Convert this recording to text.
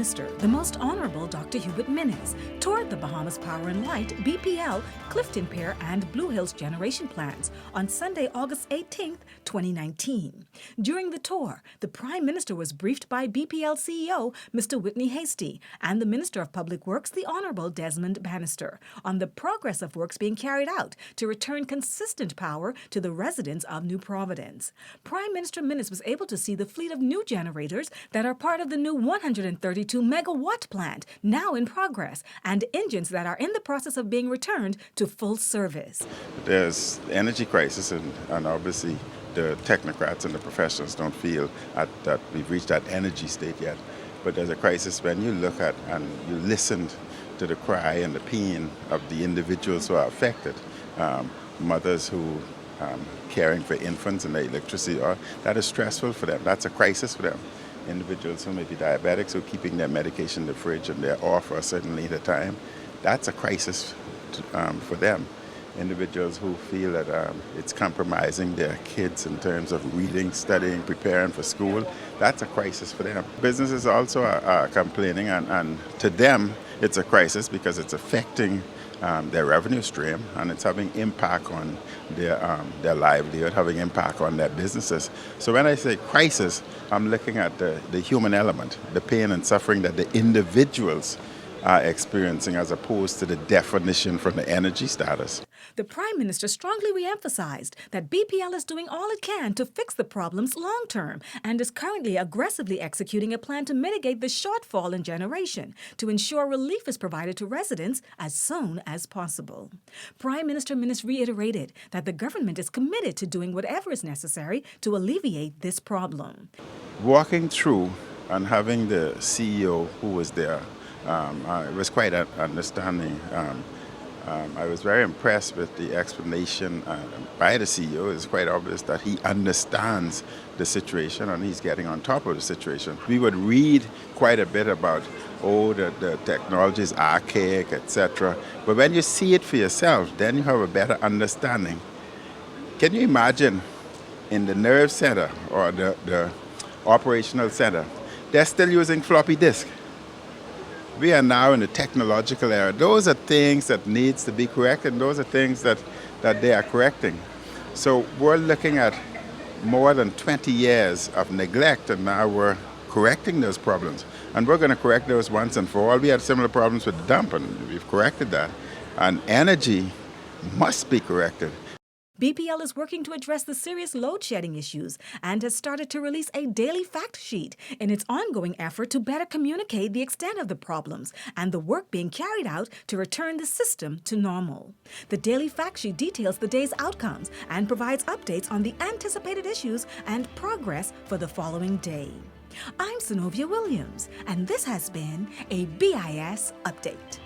Minister, the Most Honorable Dr. Hubert Minnis, toured the Bahamas Power and Light, BPL, Clifton Pier, and Blue Hills generation plants on Sunday, August 18, 2019. During the tour, the Prime Minister was briefed by BPL CEO Mr. Whitney Hastie and the Minister of Public Works, the Honorable Desmond Bannister, on the progress of works being carried out to return consistent power to the residents of New Providence. Prime Minister Minnis was able to see the fleet of new generators that are part of the new 132 megawatt plant now in progress and engines that are in the process of being returned to full service. There's energy crisis and obviously the technocrats and the professionals don't feel that we've reached that energy state yet. But there's a crisis when you look at and you listen to the cry and the pain of the individuals who are affected. Mothers who caring for infants and the electricity, that is stressful for them. That's a crisis for them. Individuals who may be diabetics who are keeping their medication in the fridge and they're off for a certain length of time, that's a crisis for them. Individuals who feel that it's compromising their kids in terms of reading, studying, preparing for school, that's a crisis for them. Businesses also are complaining, and to them it's a crisis because it's affecting their revenue stream and it's having impact on their livelihood, having impact on their businesses. So when I say crisis, I'm looking at the human element, the pain and suffering that the individuals are experiencing as opposed to the definition from the energy status. The Prime Minister strongly re-emphasized that BPL is doing all it can to fix the problems long-term and is currently aggressively executing a plan to mitigate the shortfall in generation to ensure relief is provided to residents as soon as possible. Prime Minister Minnis reiterated that the government is committed to doing whatever is necessary to alleviate this problem. Walking through and having the CEO who was there, it was quite understanding. I was very impressed with the explanation by the CEO. It's quite obvious that he understands the situation and he's getting on top of the situation. We would read quite a bit about, the technology is archaic, etc. But when you see it for yourself, then you have a better understanding. Can you imagine in the nerve center or the operational center, they're still using floppy disk. We are now in the technological era. Those are things that needs to be corrected. Those are things that they are correcting. So we're looking at more than 20 years of neglect, and now we're correcting those problems. And we're going to correct those once and for all. We had similar problems with the dump, and we've corrected that. And energy must be corrected. BPL is working to address the serious load-shedding issues and has started to release a daily fact sheet in its ongoing effort to better communicate the extent of the problems and the work being carried out to return the system to normal. The daily fact sheet details the day's outcomes and provides updates on the anticipated issues and progress for the following day. I'm Zenovia Williams, and this has been a BIS Update.